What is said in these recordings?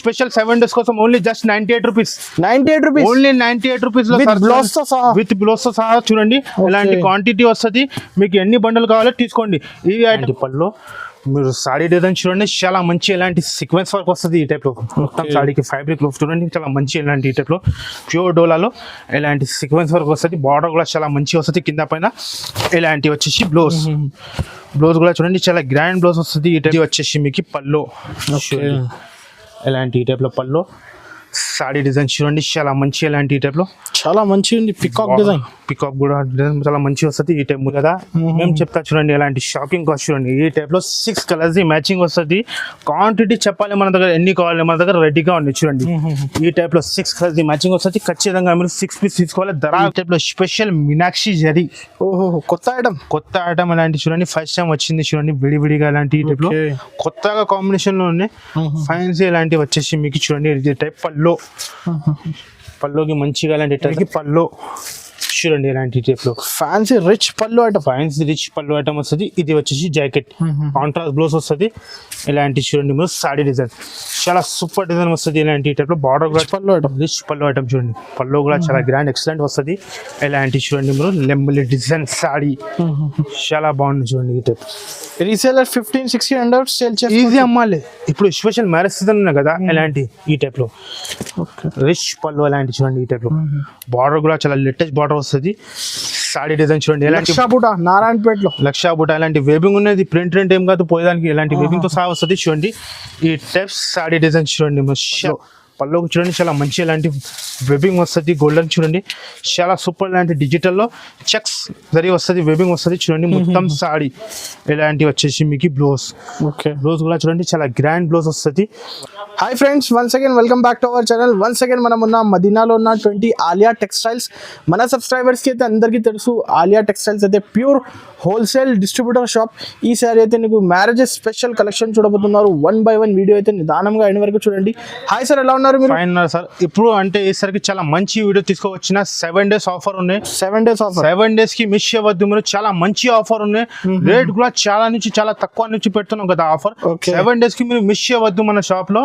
Special 7 days కోసం only just 98 rupees. 98 rupees only 98 rupees లో with blouse తో సహా చూడండి. ఇలాంటి క్వాంటిటీ వస్తుంది. మీకు ఎన్ని బండలు కావాలో తీసుకోండి. ఇవి ఐటమ్ పళ్ళు మీరు సాడీ డిజైన్ చూడండి, చాలా మంచి ఇలాంటి సీక్వెన్స్ వర్క్ వస్తుంది ఈ టైప్ లో. మొత్తం సాడీకి ఫ్యాబ్రిక్ లో చూడండి, చాలా మంచి ఇలాంటి ఈ టైప్ లో ప్యూర్ డోలాలో ఇలాంటి సీక్వెన్స్ వర్క్ వస్తుంది. బార్డర్ కూడా చాలా మంచి వస్తుంది. కింద పైన ఇలాంటి వచ్చేసి బ్లౌజ్ కూడా చూడండి, చాలా గ్రాండ్ బ్లౌజ్ వస్తుంది. ఈ టైప్ వచ్చేసి మీకు పళ్ళు ఇలాంటి ఈ టైప్ లో పళ్ళు. సాడీ డిజైన్ చూడండి, చాలా మంచి ఇలాంటి ఈ టైప్ లో చాలా మంచి ఉంది. పికాక్ కూడా డిజైన్ చాలా మంచి వస్తుంది. ఈ టైప్ కదా మేము చెప్తా చూడండి. ఇలాంటి షాకింగ్ కాస్ట్ చూడండి. ఈ టైప్ లో 6 కలర్స్ మ్యాచింగ్ వస్తుంది. క్వాంటిటీ చెప్పాలి మన దగ్గర ఎన్ని కావాలి, మన దగ్గర రెడీగా ఉంది చూడండి. ఈ టైప్ లో 6 కలర్స్ మ్యాచింగ్ వస్తుంది. ఖచ్చితంగా మీరు 6 పీస్ తీసుకోవాలి. ధర టైప్ లో స్పెషల్ మీనాక్షి జరీ. ఓహో, కొత్త ఐటమ్ ఇలాంటి చూడండి. ఫస్ట్ టైం వచ్చింది చూడండి, విడివిడిగా ఇలాంటి ఈ టైప్ లో కొత్తగా కాంబినేషన్ లో ఉన్నాయి. ఫ్యాన్సీ ఇలాంటివి వచ్చేసి మీకు చూడండి. ఇది టైప్ పల్లోకి మంచిగా ఇలాంటి టైప్ పల్లో చూడండి. ఇలాంటి టైప్ లో ఫ్యాన్సీ రిచ్ పళ్ళు ఐటమ్ వస్తుంది. ఇది వచ్చేసి జాకెట్ కాంట్రాస్ట్ బ్లౌజ్ వస్తుంది. ఇలాంటి చూడండి మీరు సాడీ డిజైన్ చాలా సూపర్ డిజైన్ వస్తుంది. ఇలాంటి టైప్ లో బార్డర్ కూడా రిచ్ పళ్ళు ఐటమ్ చూడండి. పళ్ళు కూడా చాలా గ్రాండ్ ఎక్సలెంట్ వస్తుంది. ఇలాంటి చూడండి మీరు లెంబలి డిజైన్ సాడీ చాలా బాగుంది చూడండి. ఈ టైప్ రీసేలర్ 1500-1600 సేల్ చేసి ఈజీ అమ్మాలి. ఇప్పుడు స్పెషల్ మ్యారేజ్ సీజన్ ఉన్నాయి కదా, ఇలాంటి ఈ టైప్ లో రిచ్ పళ్ళు అలాంటి చూడండి. ఈ టైప్ లో బార్డర్ కూడా చాలా లేటెస్ట్ బార్డర్ వస్తుంది. సాడీ డిజైన్ చూడండి. నారాయణపేటలో లక్ష బూట ఇలాంటి వేబింగ్ ఉన్నది. ప్రింట్ ఏం కాదు పోయేదానికి. ఇలాంటి వేబింగ్ తో సహా వస్తుంది చూడండి. ఈ టైప్ సాడీ డిజైన్ చూడండి. పల్లోకి చూడండి, చాలా మంచి ఇలాంటి వెబింగ్ వస్తుంది. గోల్డెన్ చూడండి, చాలా సూపర్ ఇలాంటి డిజిటల్లో చెక్స్ జరీ వస్తుంది, వెబింగ్ వస్తుంది చూడండి. మొత్తం సాడీ ఇలాంటి వచ్చేసి మీకు బ్లౌజ్ కూడా చూడండి, చాలా గ్రాండ్ బ్లౌజ్ వస్తుంది. Hi friends, once again welcome back to our channel. Once again మనం ఉన్న మదీనాలో ఉన్న 20 ఆలియా టెక్స్టైల్స్. మన సబ్స్క్రైబర్స్కి అయితే అందరికీ తెలుసు, ఆలియా టెక్స్టైల్స్ అయితే ప్యూర్ హోల్సేల్ డిస్ట్రిబ్యూటర్ షాప్. ఈసారి అయితే నీకు మ్యారేజెస్ స్పెషల్ కలెక్షన్ చూడబోతున్నారు. 1 by 1 వీడియో అయితే నిదానంగా అయిన వరకు చూడండి. హాయ్ సార్, ఎలా ఉన్నారు మీరు? ఫైన్ ఉన్నారు సార్. ఇప్పుడు అంటే ఈసారికి చాలా మంచి వీడియో తీసుకోవచ్చిన 7 days ఆఫర్ ఉన్నాయి. 7 days కి మిస్ అవ్వద్దు మీరు. చాలా మంచి ఆఫర్ ఉన్నాయి. రేట్ కూడా చాలా తక్కువ నుంచి పెడుతున్నాం కదా ఆఫర్. 7 days కి మీరు మిస్ అవ్వద్దు మన షాప్ లో.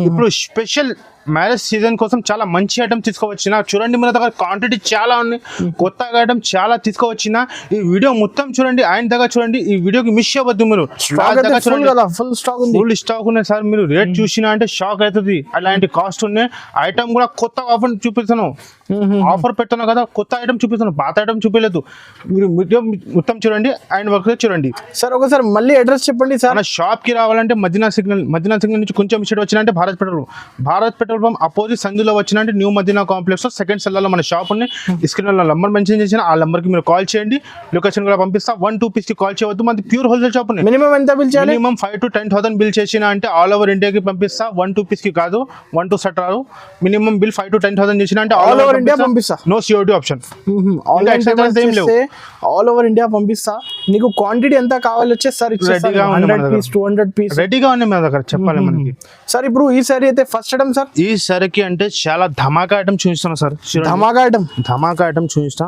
ఇప్పుడు స్పెషల్ మ్యారేజ్ సీజన్ కోసం చాలా మంచి ఐటమ్ తీసుకోవచ్చిన చూడండి. మన దగ్గర క్వాంటిటీ చాలా ఉన్నాయి. కొత్తగా ఐటమ్ చాలా తీసుకోవచ్చిన. ఈ వీడియో మొత్తం చూడండి, ఆయన దగ్గర చూడండి. ఈ వీడియోకి మిస్ అవ్వద్దు మీరు. ఫుల్ స్టాక్ ఉన్నాయి సార్. మీరు రేట్ చూసినా అంటే షాక్ అవుతుంది. అలాంటి కాస్ట్ ఉన్నాయి. ఐటమ్ కూడా కొత్త ఆఫర్ చూపిస్తాను. ఆఫర్ పెట్టాను కదా, కొత్త ఐటమ్ చూపిస్తాను, పాత ఐటమ్ చూపించలేదు. మీరు వీడియో మొత్తం చూడండి, ఆయన వర్క్ చూడండి. సార్ ఒకసారి మళ్ళీ అడ్రస్ చెప్పండి సార్. మన షాప్ కి రావాలంటే మదీనా సిగ్నల్ నుంచి కొంచెం ఇటు వచ్చినంటే భారత్ పెట్రోల్ పంప్ అపోజిట్ సందులో వచ్చినంటే న్యూ మదీనా కాంప్లెక్స్ లో సెకండ్ సెల్లో మన షాప్ ఉంది. స్క్రీన్ లో నంబర్ మెన్షన్ చేసిన ఆ నంబర్ కి మీరు కాల్ చేయండి. లొకేషన్ కూడా పంపిస్తా. 1-2 పీస్ కి కాల్ చేయవద్దు. మనది ప్యూర్ హోల్సేల్ షాప్ ఉంది. మినిమం ఎంత బిల్ చేయాలి? మినిమం 5,000 to 10,000 బిల్ చేసిన అంటే ఆల్ ఓవర్ ఇండియాకి పంపిస్తా. 1-2 పీస్ కి కాదు, 1-2 సెట్ రాదు. మినిమం బిల్ 5,000 to 10,000 చేసిన అంటే ఆల్ ఓవర్ ఇండియా పంపిస్తా. No COD option. All over India పంపిస్తా. నీకు క్వాంటిటీ ఎంత కావాలి వచ్చే సార్? 100 పీస్ 200 పీస్ రెడీగా ఉన్నాయి మన దగ్గర. చెప్పాలి మనకి సార్. ఇప్పుడు ఈ సారీ అయితే ఫస్ట్ ఐటమ్ సార్. ఈ సారీకి అంటే చాలా ధమాకా ఐటమ్ చూపిస్తాను సార్. ధమాకా ఐటమ్ చూపిస్తా.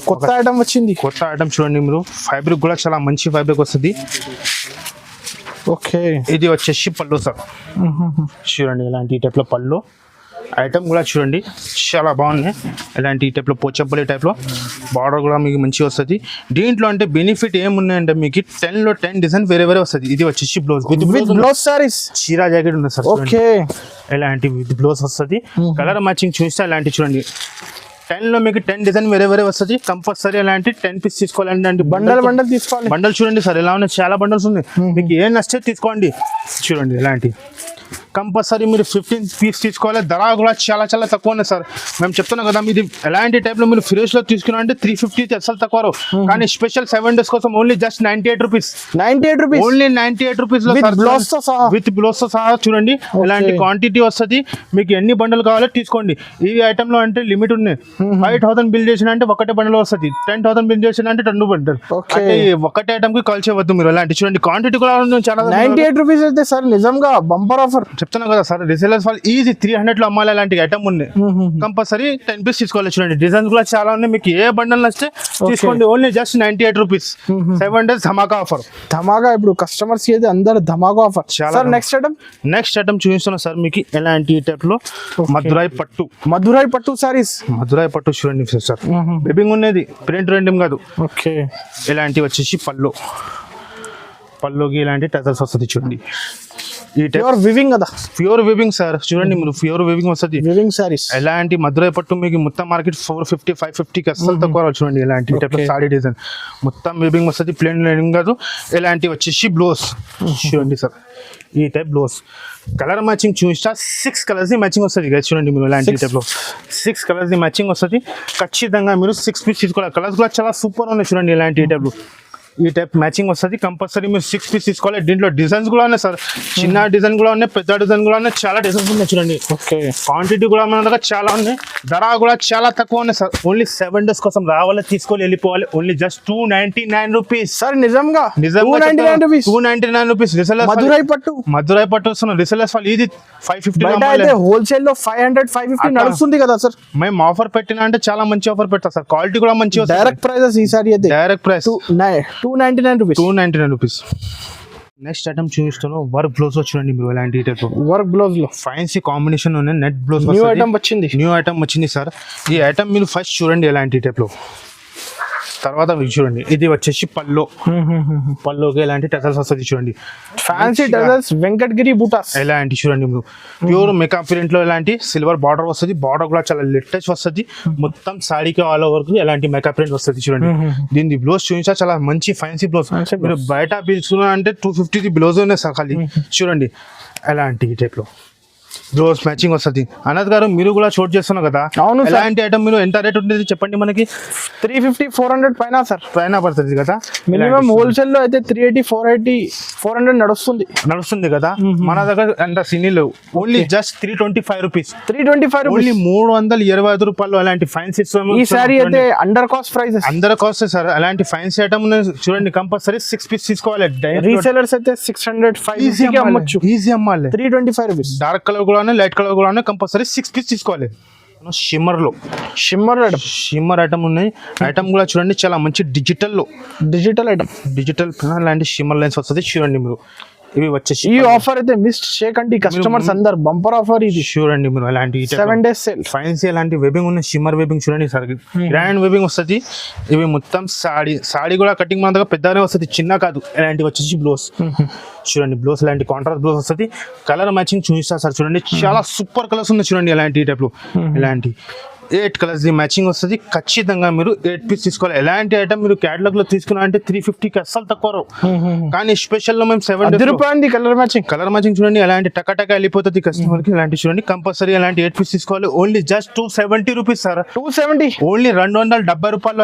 కొత్త ఐటమ్ వచ్చింది. కొత్త ఐటమ్ చూడండి మీరు. ఫ్యాబ్రిక్ కూడా చాలా మంచి ఫ్యాబ్రిక్ వస్తుంది. ఓకే, ఇది వచ్చేసి పళ్ళు సార్. చూడండి ఇలాంటి టైప్ లో పళ్ళు ఐటమ్ కూడా చూడండి, చాలా బాగున్నాయి. ఇలాంటి టైప్ లో పోచంపల్లి టైప్ లో బార్డర్ కూడా మీకు మంచిగా వస్తుంది. దీంట్లో అంటే బెనిఫిట్ ఏమున్నాయంటే మీకు 10 లో 10 డిజైన్ వేరే వస్తుంది. ఇది వచ్చేసి బ్లౌజ్ విత్ బ్లౌజ్ సారీస్ చీరా జాకెట్ ఉంది సార్. ఓకే, ఇలాంటి విత్ బ్లౌజ్ వస్తుంది. కలర్ మ్యాచింగ్ చూస్తే ఇలాంటి చూడండి. 10 లో మీకు 10 డిజైన్ వేరే వస్తుంది. కంపల్సరీ అలాంటి 10 పీస్ తీసుకోవాలంటే బండల్ తీసుకోవాలి. బండల్ చూడండి సార్ ఎలా ఉన్నాయి, చాలా బండల్స్ ఉన్నాయి. మీకు ఏం నచ్చితే తీసుకోండి. చూడండి ఇలాంటి కంపల్సరీ మీరు 15 పీస్ తీసుకోవాలి. ధర కూడా చాలా తక్కువ ఉన్నాయి సార్. మేము చెప్తున్నాం కదా, ఇది ఎలాంటి టైప్ లో మీరు ఫ్రెష్ లో తీసుకున్నా అంటే 350 అసలు తక్కువ. కానీ స్పెషల్ 7 days కోసం only just 98 rupees. Only 98 rupees లో విత్ బ్లౌజ్ తో సహా చూడండి. ఇలాంటి క్వాంటిటీ వస్తుంది. మీకు ఎన్ని బండలు కావాలో తీసుకోండి. ఈ ఐటమ్ లో అంటే లిమిట్ ఉన్నాయి. 5,000 బిల్ చేసిన అంటే ఒకటే బండల్ వస్తుంది. 10,000 బిల్ చేసిన అంటే 2 బండల్. ఒకటే ఐటమ్ కి కాల్ చేయవద్దు మీరు. అలాంటి చూడండి క్వాంటిటీ కూడా చాలా. 98 రూపీస్ అయితే సార్ నిజంగా బంపర్ ఆఫర్. చెప్తున్నా కదా సార్, రీసెలర్స్ వాళ్ళు ఈజీ 300 లో అమ్మాలి అలాంటి ఐటమ్ ఉన్నాయి. కంపల్సరీ 10 పీస్ తీసుకోవాలి. చూడండి డిజైన్స్ కూడా చాలా ఉన్నాయి. మీకు ఏ బండల్ నచ్చితే తీసుకోండి. Only just 98 rupees. 7 days ధమాకా ఆఫర్. ధమాగా ఇప్పుడు కస్టమర్స్ కి అయితే అందరు ధమాగా ఆఫర్. సార్ నెక్స్ట్ ఐటమ్ చూపిస్తున్నా సార్ మీకు ఎలాంటి టైప్ లో మధురై పట్టు సారీస్. మధురై పట్టు చూడండి సార్, బేబింగ్ ఉన్నది, ప్రింట్ రెండింగ్ కాదు. ఓకే, ఇలాంటివి వచ్చేసి పల్లోకి ఇలాంటి టజల్స్ వస్తుంది. చూడండి ఈ ప్యూర్ వివింగ్ కదా, ప్యూర్ వివింగ్ సార్. చూడండి మీరు ప్యూర్ వివింగ్ వస్తుంది. వివింగ్ సారీస్ ఎలాంటి మధురై పట్టు మీకు మొత్తం మార్కెట్ 450 550 అస్సలు తక్కువ రావాలి. చూడండి ఇలాంటి టైప్ సారీ డిజైన్ మొత్తం వివింగ్ వస్తుంది, ప్లేన్ లైనింగ్ కాదు. ఇలాంటి వచ్చేసి బ్లౌజ్ చూడండి సార్, ఈ టైప్ బ్లౌజ్. కలర్ మ్యాచింగ్ చూసినా 6 కలర్స్ మ్యాచింగ్ వస్తుంది కదా. చూడండి మీరు ఇలాంటి టైప్లో 6 కలర్స్ మ్యాచింగ్ వస్తుంది. ఖచ్చితంగా మీరు 6 పీస్ తీసుకోవాలి. కలర్స్ కూడా చాలా సూపర్ ఉన్నాయి. చూడండి ఇలాంటి టైప్లో ఈ టైప్ మ్యాచింగ్ వస్తుంది. కంపల్సరీ మీరు 6 పీస్ తీసుకోవాలి. దీంట్లో డిజైన్స్ కూడా ఉన్నాయి సార్, చిన్న డిజైన్ కూడా ఉన్నాయి, పెద్ద డిజైన్ కూడా ఉన్నాయి, చాలా డిజైన్స్ ఉన్నాయి. చూడండి ఓకే, క్వాంటిటీ కూడా మన దగ్గర చాలా ఉన్నాయి. ధర కూడా చాలా తక్కువ ఉన్నాయి సార్. ఓన్లీ 7 days కోసం రావాలి, తీసుకొని వెళ్ళిపోవాలి. Only just 299 rupees sir. నిజంగా 299 రూపీస్. మధురై పట్టు వస్తున్నాం. రిసెలర్స్ వాళ్ళు ఇది 550 హోల్సేల్ లో 500-550 నడుస్తుంది కదా సార్. మేము ఆఫర్ పెట్టినా అంటే చాలా మంచి ఆఫర్ పెడతా సార్. క్వాలిటీ కూడా మంచి. డైరెక్ట్ ప్రైజెస్ ఈసారి అయితే direct price 299 rupees. Next item చూపిస్తాను వర్క్ బ్లౌజ్. చూడండి మీరు ఎలాంటి వర్క్ బ్లౌజ్ లో ఫ్యాన్సీ కాంబినేషన్ ఉన్నాయి. నెట్ బ్లౌజ్ న్యూ ఐటమ్ వచ్చింది సార్. ఈ ఐటమ్ మీరు ఫస్ట్ చూడండి ఎలాంటి టైప్ లో, తర్వాత మీరు చూడండి ఇది వచ్చేసి పల్లోకి ఎలాంటి టజల్స్ వస్తుంది. చూడండి ఫ్యాన్సీ టజల్స్, వెంకటగిరి బూటాస్ ఎలాంటి. చూడండి మీరు ప్యూర్ మెకా ప్రింట్ లో ఎలాంటి సిల్వర్ బార్డర్ వస్తుంది. బార్డర్ కూడా చాలా లేటెస్ట్ వస్తుంది. మొత్తం సాడీకి ఆల్ ఓవర్ కు ఎలాంటి మెకా ప్రింట్ వస్తుంది. చూడండి దీని బ్లౌజ్ చూపించా, చాలా మంచి ఫ్యాన్సీ బ్లౌజ్. మీరు బయట తీసుకున్నా అంటే 250 బ్లౌజ్ ఉన్నాయి సార్ ఖాళీ. చూడండి ఎలాంటి టైప్ లో బ్లౌజ్ మ్యాచింగ్ వస్తుంది. అనంత్ గారు మీరు కూడా షూట్ చేస్తున్నారు కదా, అవును. ఎలాంటి ఐటమ్ మీరు ఎంత రేట్ ఉంటుంది చెప్పండి. మనకి 350-400 పైన సార్, పైన పడుతుంది కదా. మినిమం హోల్సేల్ లో అయితే 380-480-400 నడుస్తుంది కదా. మన దగ్గర అంత సినీ లేవు. Only just 325 rupees. ఓన్లీ 325 రూపాయలు. అలాంటి ఫ్యాన్సీ ఈ సారీ అయితే under cost prices. Under cost sir. అలాంటి ఫ్యాన్సీ ఐటమ్ చూడండి. కంపల్సరీ 6 పీస్ తీసుకోవాలి. రీసెలర్స్ అయితే 600-550 అమ్మొచ్చు. ఈజీ అమ్మాలి. 325 రూపీస్. డార్క్ కలర్ కూడా లైట్ కలర్ కూడా కంపల్సరీ 6 పీస్ తీసుకోవాలి. షిమ్మర్ ఐటమ్ ఉన్నాయి. ఐటమ్ కూడా చూడండి చాలా మంచి డిజిటల్ లాంటి షిమ్మర్ లైన్స్ వస్తుంది. చూడండి మీరు ఇవి వచ్చేసి ఈ ఆఫర్ అయితే మిస్ చేయకండి కస్టమర్స్ అందరు. బంపర్ ఆఫర్ ఇది. చూడండి మీరు అలాంటి 7 days సేల్ ఫ్యాన్సీ అలాంటి వెబింగ్ ఉన్నాయి. షిమ్మర్ వెబింగ్ చూడండి సార్, గ్రాండ్ వెబింగ్ వస్తుంది. ఇవి మొత్తం సాడీ కూడా కటింగ్ మన దగ్గర పెద్దగానే వస్తుంది, చిన్న కాదు. ఇలాంటివి వచ్చేసి బ్లౌజ్ చూడండి. బ్లౌజ్ ఇలాంటి కాంట్రాస్ట్ బ్లౌజ్ వస్తుంది. కలర్ మ్యాచింగ్ చూపిస్తా సార్. చూడండి చాలా సూపర్ కలర్స్ ఉన్నాయి. చూడండి ఇలాంటి టైప్ లో ఇలాంటి 8 కలర్స్ మ్యాచింగ్ వస్తుంది. ఖచ్చితంగా మీరు 8 పీస్ తీసుకోవాలి. ఎలాంటి ఐటమ్ మీరు క్యాటలాగ్ లో తీసుకున్నా అంటే 350కి అస్సలు తక్కువ రావు. కానీ స్పెషల్ లో మేము 7 రూపాయలు కలర్ మ్యాచింగ్ చూడండి. ఎలాంటి టక వెళ్ళిపోతుంది కస్టమర్ కి. ఇలాంటి చూడండి కంపల్సరీ ఎలాంటి 8 పీస్ తీసుకోవాలి. Only just 270 rupees sir. 270 only 270 రూపాయలు.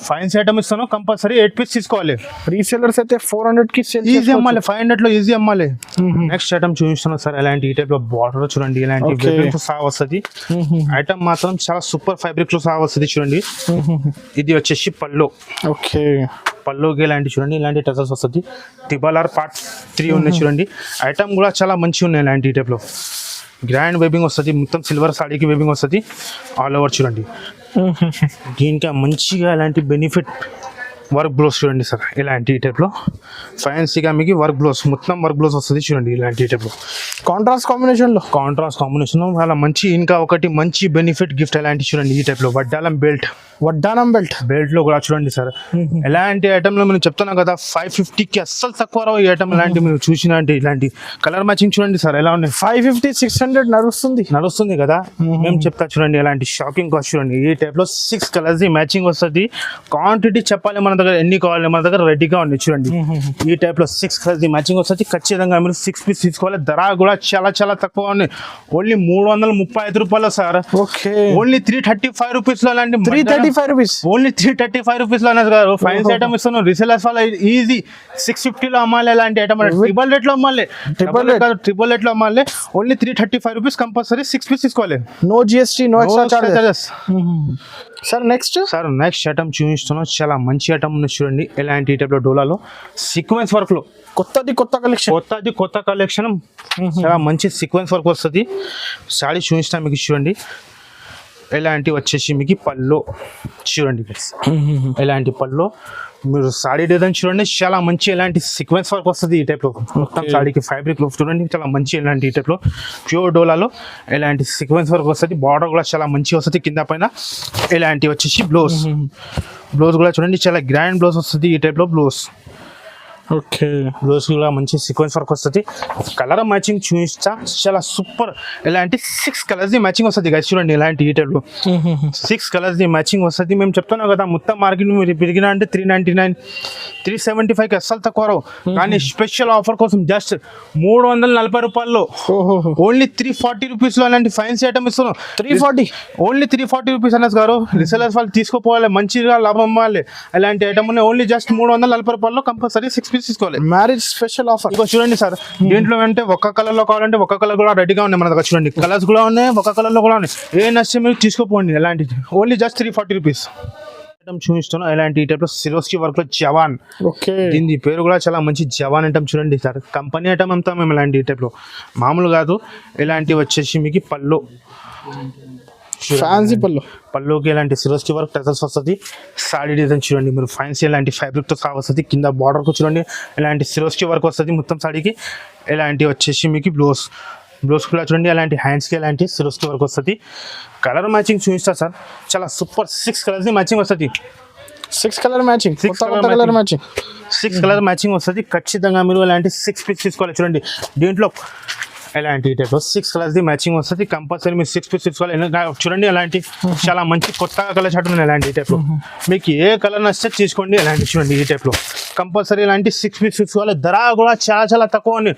ఫైన్స్ ఐటమ్ ఇస్తాను. కంపల్సరీ 8 పీస్ తీసుకోవాలి. రీసెలర్స్ అయితే 400కి ఈజీ అమ్మాలి. 500 లో ఈజీ అమ్మాలి. నెక్స్ట్ ఐటమ్ చూపిస్తున్నాను సార్. ఎలాంటి ఈ టైప్ లో బార్డర్ చూడండి. ఇలాంటి వస్తుంది. ఐటమ్ మాత్రం చాలా సూపర్ ఫ్యాబ్రిక్ లో వస్తుంది. చూడండి ఇది వచ్చేసి పల్లోకి ఇలాంటి చూడండి. ఇలాంటి టజల్స్ వస్తుంది. టిబల్ పార్ట్ 3 ఉన్నాయి. చూడండి ఐటమ్ కూడా చాలా మంచిగా ఉన్నాయి. ఇలాంటి టైప్ లో గ్రాండ్ వెబింగ్ వస్తుంది. మొత్తం సిల్వర్ సాడీకి వెబింగ్ వస్తుంది ఆల్ ఓవర్. చూడండి దీనికి మంచిగా ఇలాంటి బెనిఫిట్ వర్క్ బ్లౌజ్ చూడండి సార్. ఇలాంటి టైప్లో ఫ్యాన్సీగా మీకు వర్క్ బ్లౌజ్ మొత్తం వర్క్ బ్లౌజ్ వస్తుంది. చూడండి ఇలాంటి టైప్లో కాంట్రాస్ట్ కాంబినేషన్ చాలా మంచి. ఇంకా ఒకటి మంచి బెనిఫిట్ గిఫ్ట్ ఎలాంటి చూడండి ఈ టైప్లో వడ్డానం బెల్ట్ లో కూడా చూడండి సార్. ఎలాంటి ఐటమ్ లో మేము చెప్తున్నాం కదా 550కి అస్సలు తక్కువ రావు ఈ ఐటమ్. ఇలాంటి మీరు చూసిన ఇలాంటి కలర్ మ్యాచింగ్ చూడండి సార్ ఎలా ఉన్నాయి. 550-600 నడుస్తుంది కదా. మేము చెప్తా చూడండి ఎలాంటి షాకింగ్ కాస్ట్ చూడండి. ఈ టైప్ లో 6 కలర్స్ మ్యాచింగ్ వస్తుంది. క్వాంటిటీ చెప్పాలి మన దగ్గర ఎన్ని కావాలి, మన దగ్గర రెడీగా ఉంది. చూడండి ఈ టైప్ లో 6 కలర్స్ మ్యాచింగ్ వస్తుంది. ఖచ్చితంగా మీరు 6 పీస్ తీసుకోవాలి. ధర కూడా చాలా తక్కువ ఉంది. ఓన్లీ 335 రూపాయలు సార్. ఓన్లీ 335 రూపీస్ లో అలాంటి 335 రూపీస్ ఓన్లీ 335 రూపీస్ లో గారు ఫైన్స్ ఐటమ్ ఇస్తాను. రీసెలర్స్ వల్ల ఈజీ 650 లో అమ్మాలి. అలాంటి ఐటమ్ ట్రిపుల్ రేట్ లో అమ్మాలి. Only 335 rupees. కంపల్సరీ 6 పీస్ తీసుకోవాలి. No GST, no extra charges. Sir next item చూపిస్తున్నాం. చాలా మంచి ఐటమ్ ఐటమ్ ఉంది చూడండి, ఎలాంటి టైప్లో డోలాలో సీక్వెన్స్ వర్క్లో కొత్త కలెక్షన్. కొత్త కలెక్షన్, చాలా మంచి సీక్వెన్స్ వర్క్ వస్తుంది. సారీ చూపించిన మీకు చూడండి, ఎలాంటి వచ్చేసి మీకు పళ్ళు చూడండి guys. ఎలాంటి పళ్ళు మీరు సాడీ డిజైన్ చూడండి, చాలా మంచి ఎలాంటి సీక్వెన్స్ వర్క్ వస్తుంది ఈ టైప్లో. మొత్తం సాడీకి ఫ్యాబ్రిక్ చూడండి, చాలా మంచి ఎలాంటి ఈ టైప్లో ప్యూర్ డోలాలో ఎలాంటి సీక్వెన్స్ వర్క్ వస్తుంది. బార్డర్ కూడా చాలా మంచి వస్తుంది, కింద పైన ఎలాంటి వచ్చేసి బ్లౌజ్ కూడా చూడండి, చాలా గ్రాండ్ బ్లౌజ్ వస్తుంది ఈ టైప్లో. ఓకే, బ్లౌజ్ కూడా మంచి సీక్వెన్స్ వర్క్ వస్తుంది. కలర్ మ్యాచింగ్ చూపిస్తా, చాలా సూపర్. ఎలాంటి 6 కలర్స్ మ్యాచింగ్ వస్తుంది guys. చూడండి ఎలాంటి ఈ టైప్లో 6 కలర్స్ మ్యాచింగ్ వస్తుంది. మేము చెప్తున్నాం కదా, మొత్తం మార్కెట్ మీరు పెరిగినా అంటే 399 375కి అస్సలు తక్కువ రావు. కానీ స్పెషల్ ఆఫర్ కోసం జస్ట్ 340 రూపాయల్లో ఓన్లీ 340 రూపీస్లో అలాంటి ఫ్యాన్సీ ఐటమ్ ఇస్తున్నాం. 340 ఓన్లీ 340 రూపీస్ అన్నది గారు. రిసెలర్స్ వాళ్ళు తీసుకోపోవాలి, మంచిగా లాభం అవ్వాలి. అలాంటి ఐటమ్ ఉన్నాయి ఓన్లీ జస్ట్ 340 రూపాయల్లో కంపల్సరీ 6 పీస్ తీసుకోవాలి. Marriage special offer. ఇగో చూడండి సార్, దీంట్లో అంటే ఒక్క కలర్ లో కావాలంటే ఒక్క కలర్ కూడా రెడీగా ఉన్నాయి మన దగ్గర. చూడండి కలర్స్ కూడా ఉన్నాయి, ఒక్క కలర్ లో కూడా ఉన్నాయి. ఏ నచ్చే మీరు తీసుకోపోండి. ఎలాంటి ఓన్లీ జస్ట్ 340 రూపీస్ ఐటమ్ చూపిస్తున్నాం. ఎలాంటి ఈ టైప్లో సిరోస్కి వర్క్ లో జవాన్. ఓకే, దీని పేరు కూడా చాలా మంచి జవాన్ ఐటమ్. చూడండి సార్, కంపెనీ ఐటమ్ అంతా మేము ఎలాంటి ఈ టైప్లో మామూలు కాదు. ఇలాంటి వచ్చేసి మీకు పళ్ళు, ఫ్యాన్సీ పళ్ళుకి ఇలాంటి సిరోస్కి వర్క్ టెజల్స్ వస్తుంది. సాడీ డిజైన్ చూడండి మీరు, ఫ్యాన్సీ ఇలాంటి ఫ్యాబ్రిక్తో వస్తుంది. కింద బార్డర్కు చూడండి ఇలాంటి సిరోస్కి వర్క్ వస్తుంది మొత్తం సాడీకి. ఇలాంటి వచ్చేసి మీకు బ్లౌజ్ కూడా చూడండి, అలాంటి హ్యాండ్స్కి ఎలాంటి సిరోస్కి వర్క్ వస్తుంది. కలర్ మ్యాచింగ్ చూపిస్తా సార్, చాలా సూపర్. 6 కలర్స్ మ్యాచింగ్ వస్తుంది. 6 కలర్ మ్యాచింగ్, 6 కలర్ మ్యాచింగ్ వస్తుంది. ఖచ్చితంగా మీరు ఇలాంటి 6 పీస్ తీసుకోవాలి. చూడండి దీంట్లో ఎలాంటి టైప్లో 6 కలర్స్ మ్యాచింగ్ వస్తుంది. కంపల్సరీ మీరు 6 పీస్ తీసుకోవాలి. చూడండి అలాంటి చాలా మంచి కొత్తగా కలర్ షర్ట్ ఉన్నాయి ఎలాంటి టైప్లో. మీకు ఏ కలర్ నచ్చితే తీసుకోండి. ఎలాంటి చూడండి ఈ టైప్లో కంపల్సరీ ఇలాంటి 6 పీస్ తీసుకోవాలి. ధర కూడా చాలా తక్కువ ఉంది.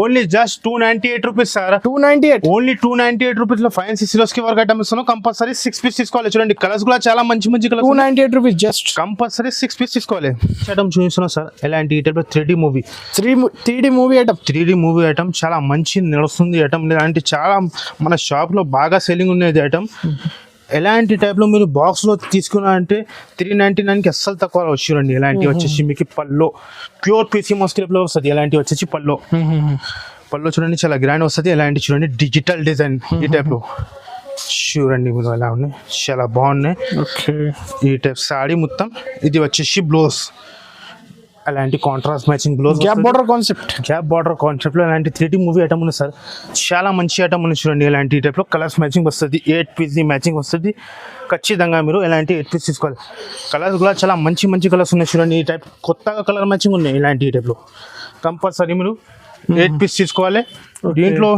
Only just 298 rupees sir. 298 only 298 రూపీస్లో ఫ్యాన్సీ సిరోస్కి వర్క్ ఐటమ్ ఇస్తున్నాం. కంపల్సరీ 6 పీస్ తీసుకోవాలి. చూడండి కలర్స్ కూడా చాలా మంచి colours. 298 rupees just. Compulsory 6 piece తీసుకోవాలి. ఐటమ్ చూపిస్తున్నాం సార్, ఎలాంటి ఈ టైప్లో 3D మూవీ ఐటమ్ చాలా మంచి నడుస్తుంది ఐటమ్. ఇలాంటి చాలా మన షాప్లో బాగా సెల్లింగ్ ఉండేది ఐటమ్. ఎలాంటి టైప్లో మీరు బాక్స్లో తీసుకున్నా అంటే 399కి అస్సలు తక్కువ రావచ్చు. చూడండి ఎలాంటి వచ్చేసి మీకు పళ్ళు ప్యూర్ పీసీ మస్కిలో వస్తుంది. ఎలాంటి వచ్చేసి పళ్ళు చూడండి చాలా గ్రాండ్ వస్తుంది. ఎలాంటి చూడండి డిజిటల్ డిజైన్ ఈ టైప్లో చూడండి మీరు ఎలా ఉన్నాయి, చాలా బాగున్నాయి. ఈ టైప్ సాడీ మొత్తం. ఇది వచ్చేసి బ్లౌజ్, అలాంటి contrast matching blouse, gap border కాన్సెప్ట్లో ఇలాంటి 3D మూవీ ఐటమ్ ఉంది సార్. చాలా మంచి ఐటమ్ ఉంది చూడండి. ఇలాంటి టైప్లో కలర్స్ మ్యాచింగ్ వస్తుంది. 8 పీస్ మ్యాచింగ్ వస్తుంది. ఖచ్చితంగా మీరు ఇలాంటి 8 పీస్ తీసుకోవాలి. కలర్స్ కూడా చాలా మంచి కలర్స్ ఉన్నాయి చూడండి. ఈ టైప్ కొత్తగా కలర్ మ్యాచింగ్ ఉన్నాయి ఇలాంటి ఈ టైప్లో. కంపల్సరీ మీరు 8 పీస్ తీసుకోవాలి. దీంట్లో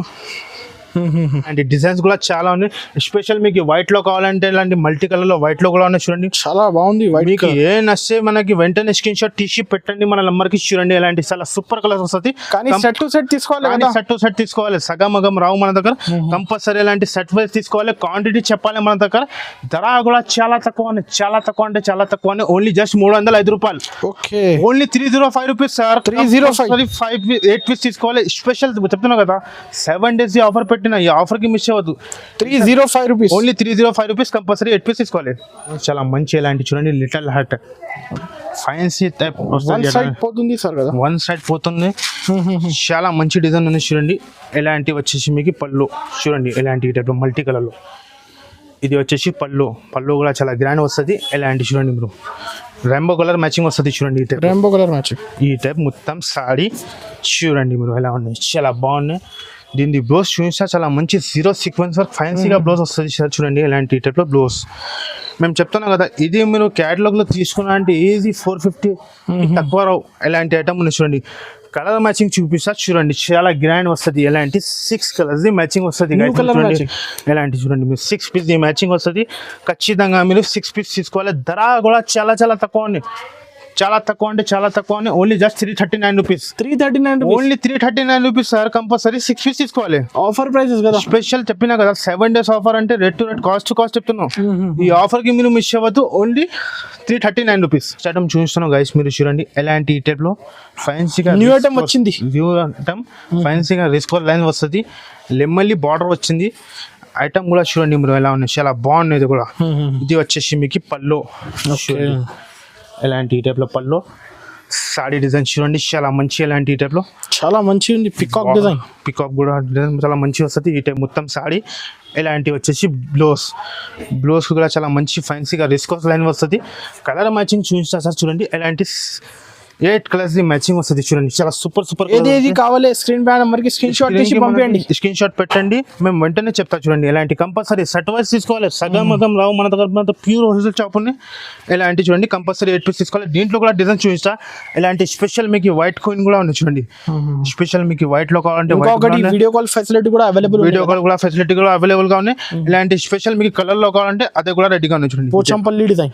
అండ్ డిజైన్స్ కూడా చాలా ఉన్నాయి. స్పెషల్ మీకు వైట్ లో కావాలంటే ఇలాంటి మల్టీ కలర్ లో వైట్ లో కూడా ఉన్నాయి చూడండి, చాలా బాగుంది. మీకు ఏ నచ్చే మనకి వెంటనే స్క్రీన్ షాట్ తీసి పెట్టండి, మన నంబర్ కి చూడండి. ఇలాంటి చాలా సూపర్ కలర్స్ వస్తుంది. కానీ సెట్ టు సెట్ తీసుకోవాలి, సగం రావు మన దగ్గర. కంపల్సరీ ఇలాంటి సెట్ వైజ్ తీసుకోవాలి. క్వాంటిటీ చెప్పాలి మన దగ్గర. ధర కూడా చాలా తక్కువ అంటే చాలా తక్కువ. ఓన్లీ జస్ట్ 305 రూపాయలు. Okay, only 305 rupees sir. 305 8 piece తీసుకోవాలి. స్పెషల్ చెప్తున్నా కదా, 7 days ఆఫర్ పెట్టిన ఈ ఆఫర్ కి మిస్ అవ్వద్దు. 305 rupees, only 305 rupees. Compulsory 8 piece తీసుకోవాలి. చాలా మంచి ఇలాంటి చూడండి little heart fancy type. One side పోతుంది. చాలా మంచి డిజైన్ ఉంది చూడండి. ఎలాంటి వచ్చేసి మీకు పళ్ళు చూడండి, ఎలాంటి టైప్ మల్టీ కలర్ లో. ఇది వచ్చేసి పళ్ళు కూడా చాలా గ్రాండ్ వస్తుంది. ఎలాంటి చూడండి మీరు రెయిన్బో కలర్ మ్యాచింగ్ వస్తుంది చూడండి. ఈ టైప్ రెయిన్బో కలర్ మ్యాచింగ్, ఈ టైప్ మొత్తం సాడీ చూడండి మీరు ఎలా ఉన్నాయి, చాలా బాగున్నాయి. దీని బ్లౌజ్ చూసినా చాలా మంచి జీరో సీక్వెన్స్ వర్క్ ఫ్యాన్సీగా బ్లౌజ్ వస్తుంది సార్. చూడండి ఇలాంటి టైప్లో బ్లౌజ్. మేము చెప్తున్నాం కదా, ఇది మీరు క్యాటలాగ్లో తీసుకున్నా అంటే ఈజీ 450 తక్కువ రావు. ఎలాంటి ఐటమ్ ఉంది చూడండి. కలర్ మ్యాచింగ్ చూపిస్తా చూడండి, చాలా గ్రాండ్ వస్తుంది. ఎలాంటి 6 కలర్స్ మ్యాచింగ్ వస్తుంది. ఎలాంటి చూడండి మీరు 6 పీస్ మ్యాచింగ్ వస్తుంది. ఖచ్చితంగా మీరు 6 పీస్ తీసుకోవాలి. ధర కూడా చాలా తక్కువ ఉంది. చాలా తక్కువ అంటే చాలా తక్కువ. Only just 339 rupees. 339 only 339 rupees sir. Compulsory 6 piece తీసుకోవాలి. ఆఫర్ ప్రైసెస్ కదా, స్పెషల్ చెప్పినా కదా, 7 days ఆఫర్ అంటే rate to rate cost to cost చెప్తున్నాం. ఈ ఆఫర్ కి మీరు మిస్ అవ్వద్దు. Only 339 rupees. ఐటమ్ చూస్తున్నాం గైస్, మీరు చూడండి ఎలాంటి టైప్ లో ఫ్యాన్సీగా న్యూ ఐటమ్ వచ్చింది. న్యూ ఐటమ్ ఫ్యాన్సీగా రిస్కోర్ లైన్ వస్తుంది. లెమ్మల్లి బార్డర్ వచ్చింది. ఐటమ్ కూడా చూడండి మీరు ఎలా ఉన్నాయి, చాలా బాగున్నాయి. ఇది కూడా ఇది వచ్చేసి మీకు పళ్ళు. ఎలాంటి ఈ టైప్లో పళ్ళు సాడీ డిజైన్ చూడండి చాలా మంచి ఎలాంటి ఈ టైప్లో చాలా మంచి ఉంది పికాక్ డిజైన్. పికాక్ కూడా డిజైన్ చాలా మంచి వస్తుంది ఈ టైప్ మొత్తం సాడీ. ఇలాంటివి వచ్చేసి బ్లౌస్ కూడా చాలా మంచి ఫ్యాన్సీగా రిస్కోస్ లైన్ వస్తుంది. కలర్ మ్యాచింగ్ చూపిస్తా సార్ చూడండి. ఎలాంటి 8 కలర్స్ మ్యాచింగ్ వస్తుంది చూడండి చాలా సూపర్ ఏది కావాలి స్క్రీన్ పై నెంబర్ కి స్క్రీన్ షాట్ తీసి పంపించండి. స్క్రీన్ షాట్ పెట్టండి మేము వెంటనే చెప్తా చూడండి. ఎలాంటి కంపల్సరీ సెట్ వైస్ తీసుకోవాలి. సగం రావు మన దగ్గర ప్యూర్ హోల్సేల్ షాప్ ఉంది. ఎలాంటి చూడండి కంపల్సరీ 8 పీస్ తీసుకోవాలి. దీంట్లో కూడా డిజైన్ చూపిస్తా. ఎలాంటి స్పెషల్ మీకు వైట్ కాయిన్ కూడా ఉంది చూడండి. స్పెషల్ మీకు వైట్ లో కావాలంటే వీడియో కాల్ ఫెసిలిటీ కూడా అవైలబుల్ గా ఉన్నాయి. ఇలాంటి స్పెషల్ మీకు కలర్ లో కావాలంటే అదే కూడా రెడీగా ఉంది చూడండి. పోచంపల్లి డిజైన్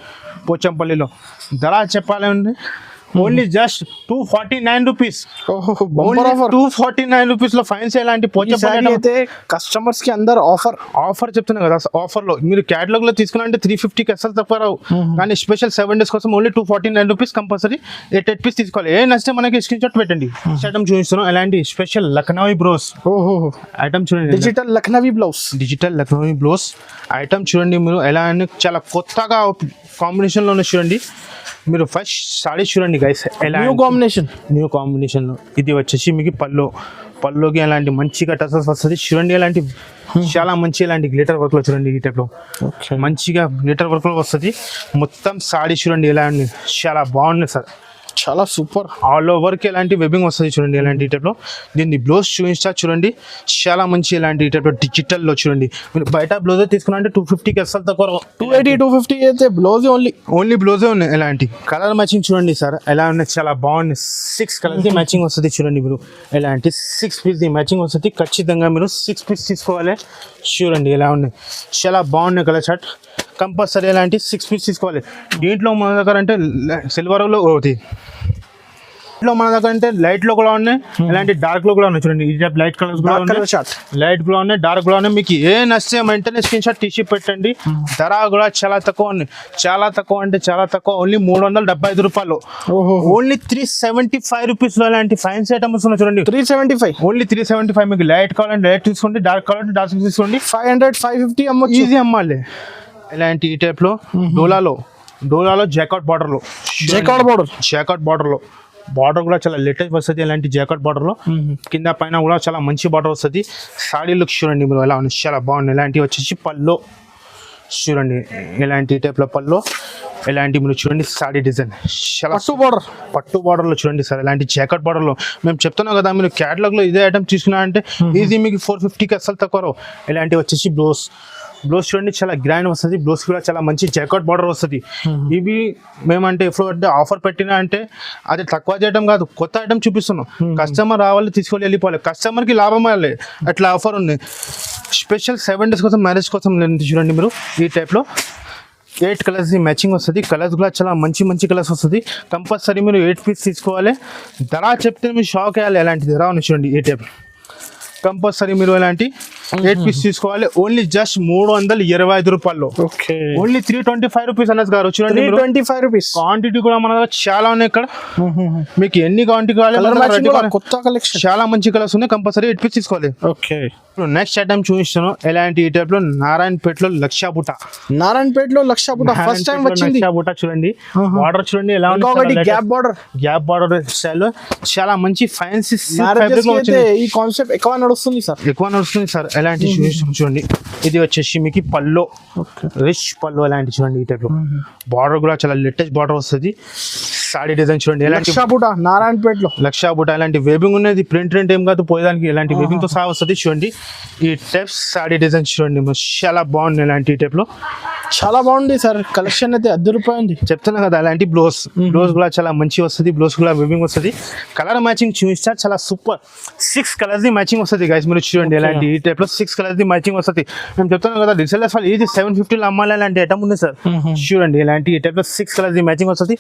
పోచంపల్లిలో ధర చెప్పాలి ఉంది only just 249 rupees. Bumper offer 249 rupees లో ఫైన్స్. ఎలాంటి పోచంపల్లి అయితే కస్టమర్స్ కి అందరు ఆఫర్ చెప్తున్నా కదా. ఆఫర్ లో మీరు క్యాటలాగ్ లో తీసుకున్నారంటే 350కి అసలు తక్కువ రావు. కానీ స్పెషల్ 7 days కోసం ఓన్లీ 249 రూపీస్ కంపల్సరీ 8 పీస్ తీసుకోవాలి. ఏ నచ్చితే మనకి స్క్రీన్ షాట్ పెట్టండి. ఐటమ్ చూపిస్తున్నాం. ఎలాంటి స్పెషల్ లక్నవీ బ్రోస్ ఐటమ్ చూడండి. డిజిటల్ లక్నవీ బ్లౌజ్ ఐటమ్ చూడండి. మీరు ఎలా అని చాలా కొత్తగా కాంబినేషన్ లో చూడండి. మీరు ఫస్ట్ సాడీ చూడండి గైస్. న్యూ కాంబినేషన్ లో ఇది వచ్చేసి మీకు పల్లోకి ఎలాంటి మంచిగా టసల్స్ వస్తుంది చూడండి. ఎలాంటి చాలా మంచి ఎలాంటి గ్లిటర్ వర్క్ లో చూడండి. ఈ టైప్ లో మంచిగా గ్లిటర్ వర్క్ లో వస్తుంది మొత్తం సాడీ చూడండి. ఎలా చాలా బాగుంది సార్. చాలా సూపర్ ఆల్ ఓవర్ కి ఎలాంటి వెబ్బింగ్ వస్తుంది చూడండి. ఎలాంటి టైప్ లో దీన్ని బ్లౌజ్ చూపిస్తా చూడండి. చాలా మంచి ఎలాంటి టైప్ లో డిజిటల్ లో చూడండి. మీరు బయట బ్లౌజ్ తీసుకున్నారంటే 250కి అసలు తక్కువ 250 అయితే బ్లౌజ్ ఓన్లీ బ్లౌజే ఉన్నాయి. ఎలాంటి కలర్ మ్యాచింగ్ చూడండి సార్ ఎలా ఉన్నాయి. చాలా బాగుంది. 6 కలర్స్ మ్యాచింగ్ వస్తుంది చూడండి. మీరు ఎలాంటి 6 పీస్ మ్యాచింగ్ వస్తుంది. ఖచ్చితంగా మీరు 6 పీస్ తీసుకోవాలి. చూడండి ఎలా ఉన్నాయి. చాలా బాగున్నాయి కలర్ షర్ట్. కంపల్సరీ ఎలాంటి 6 పీస్ తీసుకోవాలి. దీంట్లో మన దగ్గర అంటే సిల్వర్లో ఒకటి, దీంట్లో మన దగ్గర అంటే లైట్ లో కూడా ఉన్నాయి. ఇలాంటి డార్క్ లో కూడా ఉన్నాయి చూడండి. ఈ టైప్ లైట్ కలర్స్ కూడా ఉన్నాయి. లైట్ కూడా ఉన్నాయి, డార్క్ కూడా ఉన్నాయి. మీకు ఏ నచ్చితే వెంటనే స్క్రీన్ షాట్ తీసి పెట్టండి. ధర కూడా చాలా తక్కువ ఉన్నాయి. చాలా తక్కువ అంటే చాలా తక్కువ. ఓన్లీ 375 రూపాయలు. ఓన్లీ 375 రూపీస్ లో ఇలాంటి ఫైన్స్ ఐటమ్స్ ఉన్నాయి చూడండి. 375 ఓన్లీ 375. మీకు లైట్ కావాలంటే లైట్ తీసుకోండి, డార్క్ కావాలంటే డార్క్ తీసుకోండి. 500 550 అమ్మొచ్చు. ఈజీ అమ్మాలి. ఇలాంటి ఈ టైప్ లో డోలాలో జాకెట్ బార్డర్ లో బార్డర్ కూడా చాలా లేటెస్ట్ వస్తుంది. ఇలాంటి జాకెట్ బార్డర్ లో కింద పైన కూడా చాలా మంచి బార్డర్ వస్తుంది. సాడీ లుక్ చూడండి మీరు ఎలా ఉంది. చాలా బాగుంది. ఇలాంటివి వచ్చేసి పల్లో చూడండి. ఇలాంటి టైప్ లో పల్లో ఇలాంటి మీరు చూడండి. సాడీ డిజైన్ చాలా పట్టు బార్డర్ లో చూడండి సార్. ఇలాంటి జాకెట్ బార్డర్ లో మేము చెప్తున్నాం కదా. మీరు క్యాటలాగ్ లో ఇదే ఐటమ్ తీసుకున్నారంటే ఈజీ మీకు 450కి అసలు తక్కువ. ఇలాంటివి వచ్చేసి బ్లౌజ్ చూడండి. చాలా గ్రాండ్ వస్తుంది. బ్లౌజ్ కూడా చాలా మంచి జాకెట్ బార్డర్ వస్తుంది. ఇవి మేమంటే ఎప్పుడు ఆఫర్ పెట్టినా అంటే అది తక్కువ చేయడం కాదు, కొత్త ఐటమ్ చూపిస్తున్నాం. కస్టమర్ రావాలి, తీసుకొని వెళ్ళిపోవాలి. కస్టమర్ కి లాభం అవ్వాలి. అట్లా ఆఫర్ ఉంది. స్పెషల్ 7 days కోసం, మ్యారేజ్ కోసం చూడండి. మీరు ఈ టైప్ లో 8 కలర్స్ మ్యాచింగ్ వస్తుంది. కలర్స్ కూడా చాలా మంచి కలర్స్ వస్తుంది. కంపల్సరీ మీరు 8 పీస్ తీసుకోవాలి. ధర చెప్తే మీరు షాక్ అయ్యాలి. ఎలాంటి ధర ఉంది చూడండి. ఈ టైప్ కంపల్సరీ మీరు ఎలాంటి 8 పీస్ తీసుకోవాలి. ఓన్లీ జస్ట్ 325 రూపాయలు. ఓన్లీ 325 రూపీస్ అన్నది గారు చూడండి. 325 రూపీస్. క్వాంటిటీ కూడా మన దగ్గర చాలా ఉన్నాయి. ఇక్కడ మీకు ఎన్ని క్వాంటిటీ కావాలి, కొత్త కలెక్షన్ చాలా మంచి కలర్స్ ఉన్నాయి. కంపల్సరీ 8 పీస్ తీసుకోవాలి. నెక్స్ట్ ఐటమ్ చూపిస్తాను. ఎలాంటి ఈ టైప్ లో నారాయణపేటలో లక్ష బుట్ట ఫస్ట్ టైం వచ్చింది. బుట్ట చూడండి. బార్డర్ చూడండి ఎలా ఉంది. గ్యాప్ బార్డర్ స్టైల్ చాలా మంచి ఫ్యాన్సీ ఈ కాన్సెప్ట్ ఎక్కువ నడుస్తుంది సార్. ఎలాంటి చూడండి. ఇది వచ్చేసి మీకు పల్లో రిచ్ పల్లో ఎలాంటి చూడండి. ఈ టైప్ లో బార్డర్ కూడా చాలా లేటెస్ట్ బార్డర్ వస్తుంది. సాడీ డిజైన్ చూడండి. ఎలాంటి నారాయణపేటలో లక్ష బుట్ట ఎలాంటి వేబింగ్ ఉన్నది. ప్రింట్ ఏం కాదు పోయేదానికి. ఎలాంటి వేబింగ్ తో సహా వస్తుంది చూడండి. ఈ టైప్ సాడీ డిజైన్ చూడండి. చాలా బాగుంది. ఇలాంటి టైప్ లో చాలా బాగుంది సార్. కలెక్షన్ అయితే ₹10 చెప్తున్నా కదా. అలాంటి బ్లౌజ్ కూడా చాలా మంచి వస్తుంది. బ్లౌజ్ కూడా వేబింగ్ వస్తుంది. కలర్ మ్యాచింగ్ చూపిస్తా. చాలా సూపర్. 6 కలర్స్ ది మ్యాచింగ్ వస్తుంది గైస్. మీరు చూడండి. ఇలాంటి ఈ టైప్ లో 6 కలర్స్ ది మ్యాచింగ్ వస్తుంది. మేము చెప్తున్నాం కదా రీసెల్లర్స్ వాళ్ళు ఇది 750 అమ్మాలి. అలాంటి ఐటమ్ ఉంది సార్. చూడండి. ఇలాంటి ఈ టైప్ లో 6 కలర్స్ ది మ్యాచింగ్ వస్తుంది.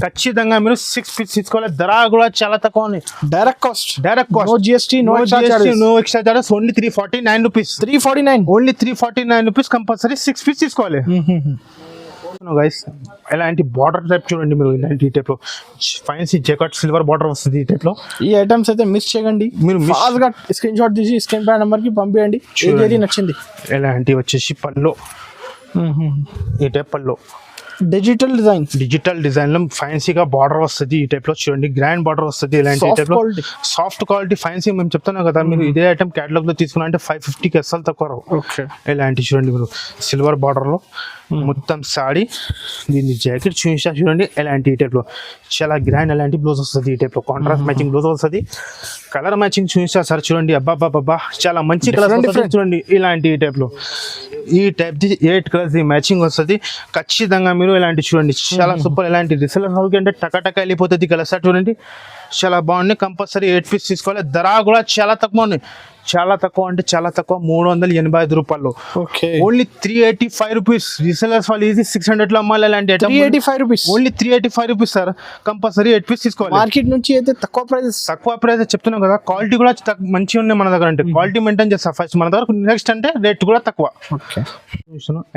ఖచ్చితంగా మీరు 6 పీస్ తీసుకోవాలి. ధర కూడా చాలా తక్కువ ఉంది. Direct cost no GST no extra charges. Only 349 rupees. 349 only 349 rupees. Compulsory 6 piece తీసుకోవాలి. గైస్ ఎలాంటి బార్డర్ టైప్ చూడండి. మీరు ఇలాంటి టైప్ లో ఫైన్సీ జాకెట్ సిల్వర్ బార్డర్ వస్తుంది. ఈ టైప్ లో ఈ ఐటమ్స్ అయితే మిస్ చేయకండి. మీరు ఫాస్ట్ గా స్క్రీన్ షాట్ తీసి స్క్రీన్ పై నెంబర్ కి పంపించండి. ఏది నచ్చింది. ఎలాంటి వచ్చేసి పల్లో ఈ టైప్ పల్లో డిజిటల్ డిజైన్, డిజిటల్ డిజైన్ లో ఫ్యాన్సీగా బార్డర్ వస్తుంది ఈ టైప్ లో చూడండి, గ్రాండ్ బార్డర్ వస్తుంది ఇలాంటి Soft టైప్ లో quality. సాఫ్ట్ క్వాలిటీ ఫ్యాన్సీ మేము చెప్తున్నాం కదా, మీరు ఇదే ఐటమ్ కేటలాగ్ లో తీసుకున్నారంటే 550కి అస్సలు తక్కువ రావు. ఓకే ఇలాంటి చూడండి మీరు సిల్వర్ బార్డర్ లో మొత్తం సాడీ, దీన్ని జాకెట్ చూసా చూడండి ఎలాంటి ఈ టైప్ లో చాలా గ్రాండ్ ఎలాంటి బ్లౌజ్ వస్తుంది ఈ టైప్ లో, కాంట్రాస్ట్ మ్యాచింగ్ బ్లౌజ్ వస్తుంది, కలర్ మ్యాచింగ్ చూసా సార్ చూడండి, అబ్బాబ్బాబ్బా చాలా మంచి కలర్ చూడండి ఇలాంటి ఈ టైప్ లో, ఈ టైప్ ది 8 కలర్స్ మ్యాచింగ్ వస్తుంది ఖచ్చితంగా. మీరు ఇలాంటి చూడండి చాలా సూపర్, ఇలాంటి రిసెలర్ హౌస్ అంటే టక వెళ్ళిపోతుంది కలర్ సార్ చూడండి, చాలా బాగుంది. కంపల్సరీ 8 పీస్ తీసుకోవాలి. ధర కూడా చాలా తక్కువ ఉంది, చాలా తక్కువ అంటే చాలా తక్కువ, 385 రూపాయలు, ఓకే ఓన్లీ 385 రూపీస్. రీసెలర్స్ వాళ్ళు ఈజీ 600 లో అమ్మాలి ఇలాంటి item, 385 rupees, only 385 rupees sir. Compulsory 8 piece తీసుకోవాలి. మార్కెట్ నుంచి అయితే తక్కువ ప్రైస్, తక్కువ ప్రైస్ చెప్తున్నాం కదా, క్వాలిటీ కూడా మంచిగా ఉన్నాయి మన దగ్గర, అంటే క్వాలిటీ మెయింటైన్ చేస్తా ఫస్ట్ మన దగ్గర, నెక్స్ట్ అంటే రేట్ కూడా తక్కువ. ఓకే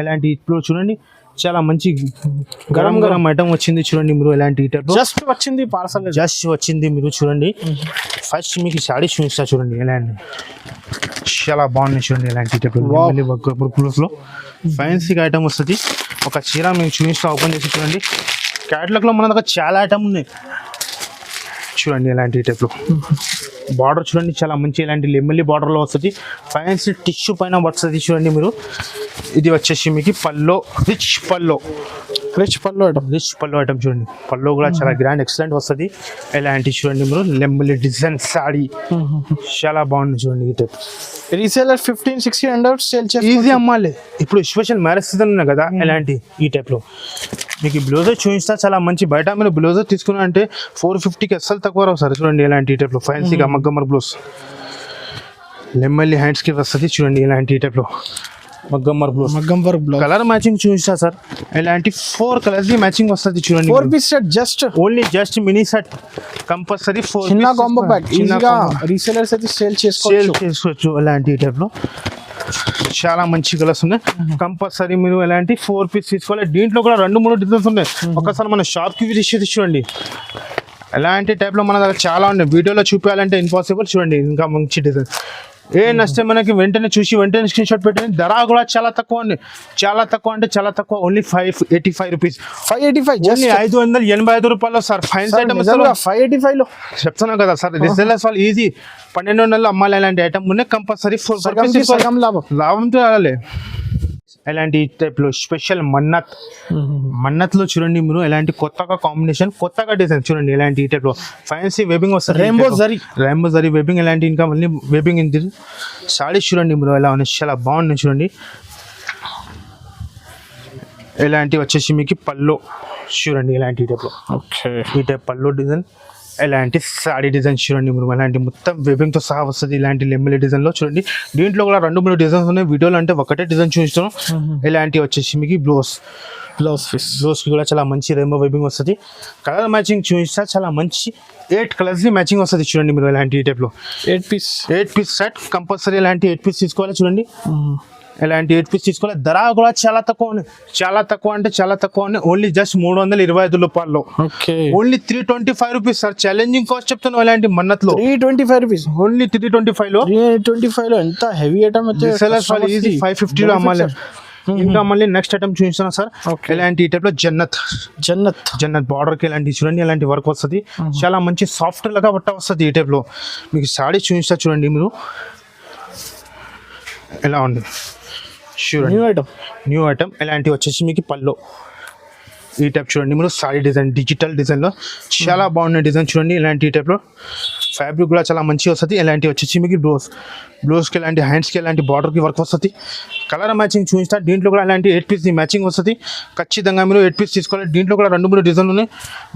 ఎలాంటి ఇప్పుడు చూడండి చాలా మంచి గరం గరం ఐటమ్ వచ్చింది చూడండి మీరు, ఎలాంటి జస్ట్ వచ్చింది పార్సల్, జస్ట్ వచ్చింది మీరు చూడండి. ఫస్ట్ మీకు సాడీ చూపిస్తా చూడండి, ఎలాంటి చాలా బాగున్నాయి చూడండి, ఎలాంటి బ్లూస్ లో ఫ్యాన్సీ ఐటమ్ వస్తుంది. ఒక చీర మీకు చూపిస్తా, ఓపెన్ చేసి చూడండి. క్యాటలాగ్ లో మన దగ్గర చాలా ఐటమ్ ఉన్నాయి చూడండి, ఎలాంటి టైప్ లో బార్డర్ చూడండి చాలా మంచి, ఇలాంటి లెమ్మలి బార్డర్ లో వస్తుంది, ఫ్యాన్సీ టిష్యూ పైన వస్తుంది చూడండి మీరు. ఇది వచ్చేసి మీకు పల్లో, రిచ్ పల్లో ఐటమ్ చూడండి, పల్లో కూడా చాలా గ్రాండ్ ఎక్సలెంట్ వస్తుంది. ఎలాంటి చూడండి మీరు లెమ్మలి డిజైన్ సాడీ చాలా బాగుంది చూడండి. ఈ టైప్ రీసేలర్ 15-1600 సేల్ చేసి ఈజీ అమ్మాలి. ఇప్పుడు స్పెషల్ మ్యారేజ్ సీజన్ ఉన్నాయి కదా, ఎలాంటి ఈ టైప్ లో మీకు ఈ బ్లౌజర్ చూపిస్తా చాలా మంచి. బయట మీరు బ్లౌజర్ తీసుకున్నా అంటే 450కి అస్సలు తక్కువ రావు సార్ చూడండి, ఎలాంటి ఈ టైప్ లో ఫ్యాన్సీగా మగ్గమ్మర్ బ్లౌజ్, లెమ్మలి హ్యాండ్స్ కి వస్తుంది చూడండి, ఇలాంటి ఈ టైప్ లో మగ్గమ్మర్ బ్లౌజ్, కలర్ మ్యాచింగ్ చూపిస్తా సార్. ఇలాంటి 4 కలర్స్ మ్యాచింగ్ వస్తుంది చూడండి. 4 piece set, just mini set, compulsory 4 చిన్న కాంబో ప్యాక్, ఈజీగా రీసేలర్స్ అయితే సేల్ చేసుకోవచ్చు. ఇలాంటి టైప్ లో చాలా మంచి కలర్స్ ఉన్నాయి. కంపల్సరీ మీరు ఎలాంటి 4 పీస్ తీసుకోవాలి. దీంట్లో కూడా 2-3 డిజైన్స్ ఉన్నాయి. ఒకసారి మన షాప్ కి విజిట్ చూడండి, ఎలాంటి టైప్ లో మన దగ్గర చాలా ఉన్నాయి. వీడియోలో చూపించాలంటే ఇంపాసిబుల్. చూడండి ఇంకా మంచి డిజైన్, ఏ నచ్చితే మనకి వెంటనే చూసి వెంటనే స్క్రీన్ షాట్ పెట్టండి. ధర కూడా చాలా తక్కువ ఉంది, చాలా తక్కువ అంటే చాలా తక్కువ, ఓన్లీ 585 రూపీస్, 585 రూపాయలు సార్. ఫైన్ ఐటమ్ 585 లో చెప్తున్నాను కదా సార్, రిసెలర్స్ వాళ్ళు ఈజీ 1200 అమ్మాలి ఇలాంటి ఐటమ్ ఉన్నాయి. కంపల్సరీ 4 లాభంతో రావాలి. ఎలాంటి టైప్ లో స్పెషల్ మన్నత్ లో చూడండి మీరు, ఎలాంటి కొత్తగా కాంబినేషన్, కొత్తగా డిజైన్ చూడండి, ఎలాంటి టైప్ లో ఫ్యాన్సీ వెబింగ్ వస్తుంది, రెయిన్బో జరీ వెబింగ్, ఎలాంటి ఇంకా మళ్ళీ వెబింగ్ ఇంది సాడీస్ చూడండి మీరు, ఎలా ఉన్నాయి చాలా బాగున్నాయి చూడండి. ఎలాంటి వచ్చేసి మీకు పల్లో చూడండి, ఎలాంటి టైప్ లో ఈ టైప్ పల్లో డిజైన్, ఎలాంటి సాడీ డిజైన్ చూడండి మీరు, ఎలాంటి మొత్తం వెబింగ్ తో సహా వస్తుంది. ఇలాంటి లెమ్మలి డిజైన్ లో చూడండి, దీంట్లో కూడా 2-3 డిజైన్స్ ఉన్నాయి. వీడియోలో అంటే ఒకటే డిజైన్ చూపిస్తాను. ఇలాంటి వచ్చేసి మీకు బ్లౌజ్ కి కూడా చాలా మంచి రెయిన్బో వెబింగ్ వస్తుంది. కలర్ మ్యాచింగ్ చూపిస్తా చాలా మంచి 8 కలర్స్ మ్యాచింగ్ వస్తుంది చూడండి మీరు, ఎలాంటి ఈ టైప్ లో 8 పీస్ సెట్. కంపల్సరీ ఇలాంటి 8 పీస్ తీసుకోవాలి చూడండి, ఇలాంటి 8 పీస్ తీసుకోవాలి. ధర కూడా చాలా తక్కువ ఉంది, చాలా తక్కువ అంటే చాలా తక్కువ ఉంది, ఓన్లీ జస్ట్ 325 రూపాయలు, only 325 rupees sir. Challenging cost చెప్తాను. ఇలాంటి మన్నత్ లో 325 రూపీస్, ఓన్లీ 325 లో ఎంత హెవీ ఐటమ్ అయితే 550 లో అమ్మాలి. ఇంకా మళ్ళీ నెక్స్ట్ ఐటమ్ చూపిస్తాను సార్. ఇలాంటి టైప్ లో జన్నత్ బార్డర్ కి ఇలాంటి చూడండి, ఇలాంటి వర్క్ వస్తుంది, చాలా మంచి సాఫ్ట్ లాగా బట్ట వస్తుంది. ఈ టైప్ లో మీకు సాడీ చూపిస్తా చూడండి మీరు, ఎలా ఉంది చూడండి. న్యూ ఐటమ్ ఇలాంటి వచ్చేసి మీకు పల్లో ఈ టైప్ చూడండి మీరు, సారీ డిజైన్ డిజిటల్ డిజైన్ లో చాలా బాగున్న డిజైన్ చూడండి. ఇలాంటి టైప్ లో ఫ్యాబ్రిక్ కూడా చాలా మంచిగా వస్తుంది. ఇలాంటి వచ్చేసి మీకు బ్లౌజ్కి ఇలాంటి హ్యాండ్స్కి ఇలాంటి బార్డర్కి వర్క్ వస్తుంది. కలర్ మ్యాచింగ్ చూపిస్తా. దీంట్లో కూడా ఇలాంటి 8 పీస్ మ్యాచింగ్ వస్తుంది. ఖచ్చితంగా మీరు 8 పీస్ తీసుకోవాలి. దీంట్లో కూడా 2-3 డిజైన్లు ఉన్నాయి.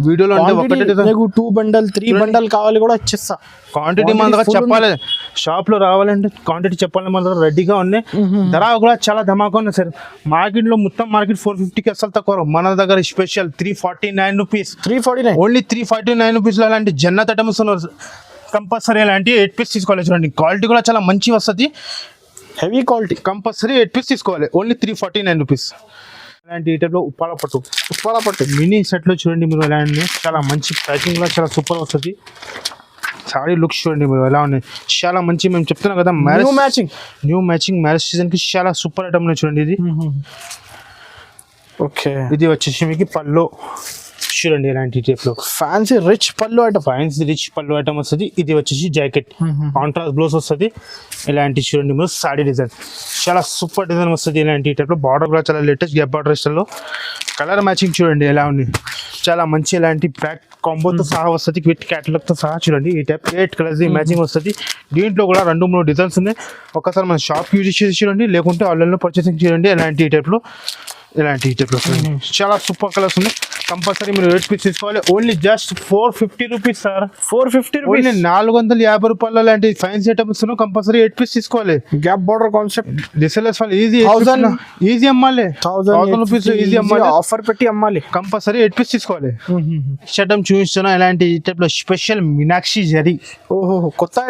వీడియోలో అంటే ఒకటే డిజైన్, 2 బండల్ 3 బండల్ కావాలి కూడా ఇచ్చేస్తా. క్వాంటిటీ మన దగ్గర చెప్పాలి, షాప్ లో రావాలంటే క్వాంటిటీ చెప్పాలి, మన దగ్గర రెడీగా ఉన్నాయి. ధర కూడా చాలా ధమాకా ఉన్నాయి సార్. మార్కెట్ లో మొత్తం మార్కెట్ 450కి అసలు తక్కువ, మన దగ్గర స్పెషల్ 349 రూపీస్, 349 ఓన్లీ 349 రూపీస్ లో ఇలాంటి జన్నత్ ఐటమ్స్ ఉన్నారు. కంపల్సరీ ఇలాంటి 8 పీస్ తీసుకోవాలి చూడండి. క్వాలిటీ కూడా చాలా మంచి వస్తుంది, హెవీ క్వాలిటీ. కంపల్సరీ 8 పీస్ తీసుకోవాలి, ఓన్లీ 349 రూపీస్. ఇలాంటి ఐటెంలో ఉప్పాల పట్టు మినీ సెట్లో చూడండి మీరు, ఎలా ఉన్నాయి చాలా మంచి ప్యాకింగ్ లో చాలా సూపర్ వస్తుంది. సారీ లుక్స్ చూడండి మీరు ఎలా ఉన్నాయి, చాలా మంచి. మేము చెప్తున్నాం కదా న్యూ మ్యాచింగ్ మ్యారేజ్ సీజన్ కి చాలా సూపర్ ఐటమ్ చూడండి. ఇది ఓకే, ఇది వచ్చేసి మీకు పల్లో చూడండి ఇలాంటి టైప్లో ఫ్యాన్సీ రిచ్ పళ్ళు ఐటమ్. ఫైన్స్ రిచ్ పళ్ళు ఐటమ్ వస్తుంది. ఇది వచ్చేసి జాకెట్ కాంట్రాస్ట్ బ్లౌజ్ వస్తుంది. ఇలాంటి చూడండి మీరు సాడీ డిజైన్ చాలా సూపర్ డిజైన్ వస్తుంది. ఇలాంటి టైప్లో బార్డర్ కూడా చాలా లేటెస్ట్ గ్యాప్ బార్డర్ స్టైల్లో కలర్ మ్యాచింగ్ చూడండి ఎలా ఉంది, చాలా మంచి ఇలాంటి బ్యాక్ కాంబోతో సహా వస్తుంది విత్ క్యాటలాగ్తో సహా చూడండి. ఈ టైప్ 8 కలర్స్ మ్యాచింగ్ వస్తుంది. దీంట్లో కూడా 2-3 డిజైన్స్ ఉన్నాయి. ఒకసారి మన షాప్ యూజ్ చేసి చూడండి, లేకుంటే ఆన్లైన్లో పర్చేసింగ్ చేయండి. ఇలాంటి టైప్లో చూడండి చాలా సూపర్ కలర్స్ ఉన్నాయి. కంపల్సరీ మీరు 8 పీస్ తీసుకోవాలి. Only just 450 rupees sir. 450 only rupees. 450 రూపాయల లాంటి ఫైన్స్ ఐటమ్స్ కంపల్సరీ 8 పీస్ తీసుకోవాలి. Gap border concept. రిసెలర్స్ వాళ్ళు ఈజీ 1000 అమ్మాలి. 1000 రూపీస్ ఈజీ అమ్మాలి. ఆఫర్ పెట్టి అమ్మాలి. కంపల్సరీ 8 పీస్ తీసుకోవాలి. షటం చూపిస్తున్నా ఇలాంటి టైప్ లో స్పెషల్ మీనాక్షి జరీ. ఓహో, కొత్త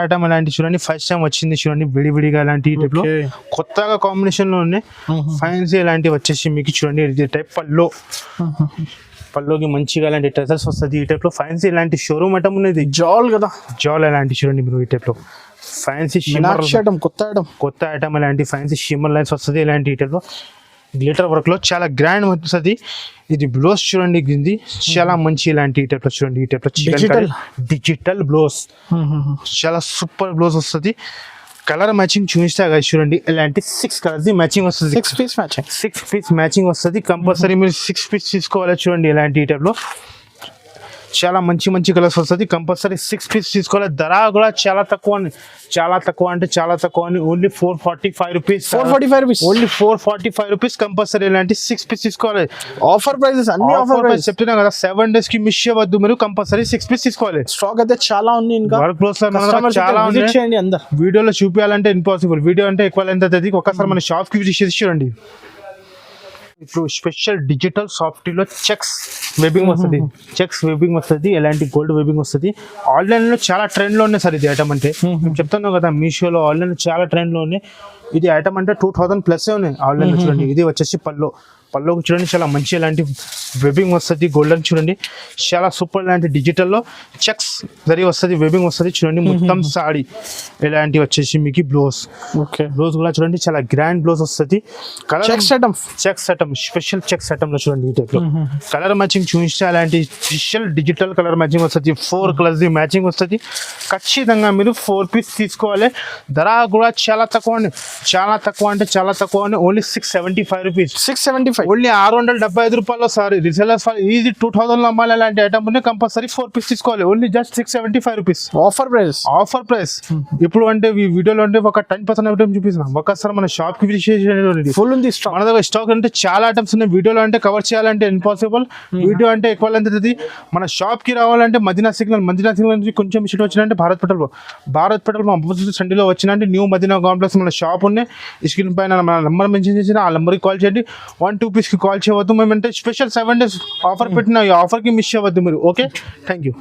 ఐటమ్. ఇలాంటి చూడండి ఫస్ట్ టైం వచ్చింది చూడండి, విడివిడిగా ఇలాంటి టైప్ లో కొత్తగా కాంబినేషన్ లో ఉన్నాయి. ఫైన్స్ ఇలాంటి వచ్చేసి మీకు చూడండి ఇది టైప్ పల్లోకి మంచిగా ఇలాంటి టెజర్స్ వస్తుంది. ఈ టైప్ లో ఫైన్స్ ఇలాంటి షోరూమ్ ఐటమ్ ఉన్నది. జాల్ కదా, జాల్ ఇలాంటి చూడండి మీరు ఈ టైప్ లో ఫ్యాన్సీ కొత్త ఐటమ్ ఇలాంటి ఫ్యాన్సీ షిమ్మర్ లైన్స్ వస్తుంది. ఇలాంటి టైప్ లో గ్లిటర్ వర్క్ లో చాలా గ్రాండ్ వస్తుంది. ఇది బ్లౌజ్ చూడండి, ఇది చాలా మంచి ఇలాంటి టైప్ లో చూడండి. ఈ టైప్ లో డిజిటల్ బ్లౌజ్ చాలా సూపర్ బ్లౌజ్ వస్తుంది. కలర్ మ్యాచింగ్ చూపిస్తా కదా చూడండి, ఇలాంటి 6 కలర్స్ మ్యాచింగ్ వస్తుంది. 6 పీస్ మ్యాచింగ్ వస్తుంది. కంపల్సరీ మీరు 6 పీస్ తీసుకోవాలి. చూడండి ఇలాంటి టైప్లో చాలా మంచి కలర్స్ వస్తుంది. కంపల్సరీ 6 పీస్ తీసుకోవాలి. ధర కూడా చాలా తక్కువ అంటే చాలా తక్కువ అని only 445 rupees. 445 rupees. Only 445 rupees. Compulsory ఇలాంటి 6 పీస్ తీసుకోవాలి. ఆఫర్ ప్రైజెస్ అన్ని ఆఫర్ ప్రైస్ చెప్తున్నా కదా, 7 days కి మిస్ అవ్వద్దు. మీరు కంపల్సరీ 6 పీస్ తీసుకోవాలి. స్టాక్ అయితే చాలా ఉంది. ఇంకా వర్క్ క్లోజ్ చాలా చేయండి. అందరు వీడియోలో చూపించాలంటే ఇంపాసిబుల్. వీడియో అంటే ఎక్కువ లెంత్ అవుతుంది. ఒకసారి మన షాప్ కి విజిట్ చేసి చూడండి. ఇప్పుడు స్పెషల్ డిజిటల్ సాఫ్ట్వేర్లో చెక్స్ వెబింగ్ వస్తుంది. ఎలాంటి గోల్డ్ వెబింగ్ వస్తుంది. ఆన్లైన్లో చాలా ట్రెండ్లో ఉన్నాయి సార్ ఇది ఐటమ్ అంటే. చెప్తున్నాను కదా, మీషోలో ఆన్లైన్లో చాలా ట్రెండ్లో ఉన్నాయి. ఇది ఐటమ్ అంటే 2000+ ఉన్నాయి ఆన్లైన్లో. చూడండి ఇది వచ్చేసి పల్లోకి చూడండి చాలా మంచి ఇలాంటి వెబింగ్ వస్తుంది. గోల్డెన్ చూడండి చాలా సూపర్. ఇలాంటి డిజిటల్లో చెక్స్ జరీ వస్తుంది, వెబింగ్ వస్తుంది. చూడండి మొత్తం సాడీ ఇలాంటి వచ్చేసి మీకు బ్లౌజ్ కూడా చూడండి చాలా గ్రాండ్ బ్లౌజ్ వస్తుంది. చెక్స్ ఐటమ్ స్పెషల్ చెక్స్ ఐటమ్లో చూడండి ఈ టైప్లో కలర్ మ్యాచింగ్ చూపిస్తే అలాంటి స్పెషల్ డిజిటల్ కలర్ మ్యాచింగ్ వస్తుంది. 4 కలర్స్ మ్యాచింగ్ వస్తుంది. ఖచ్చితంగా మీరు 4 పీస్ తీసుకోవాలి. ధర కూడా చాలా తక్కువ అంటే చాలా తక్కువ అని ఓన్లీ 675 రూపీస్. 675 ఓన్లీ 675 రూపాయలు. సారీ రిసెలర్స్ ఈజీ 2000 అమ్మాలి. అలాంటి ఐటమ్ ఉన్నాయి. కంపల్సరీ 4 పీస్ తీసుకోవాలి. Only just 675 rupees. Offer price. ఇప్పుడు అంటే ఈ వీడియోలో అంటే ఒక 10% ఐటమ్ చూపిస్తున్నాం. ఒకసారి మన షాప్ కి విజిట్ చేయండి. ఫుల్ ఉంది స్టాక్. మన దగ్గర స్టాక్ అంటే చాలా ఐటమ్స్ ఉన్నాయి. వీడియోలో అంటే కవర్ చేయాలంటే ఇంపాసిబుల్. వీడియో అంటే ఎక్కువ లెంత్ అవుతుంది. మన షాప్ కి రావాలంటే మదీనా సిగ్నల్ నుంచి కొంచెం ఇష్ట వచ్చినంటే భారత్ పెట్రోల్ అపోజిట్ సండేలో వచ్చినంటే న్యూ మదీనా కాంప్లెక్స్ మన షాప్ ఉన్నాయి. ఈ స్క్రీన్ పైన మన నెంబర్ మెన్షన్ చేసిన ఆ నెంబర్కి కాల్ చేయండి. 1-2 పీస్కి కాల్ చేయవద్దు. మేమంటే స్పెషల్ 7 days ఆఫర్ పెట్టిన ఈ ఆఫర్కి మిస్ అవ్వద్దు మీరు. Okay, thank you.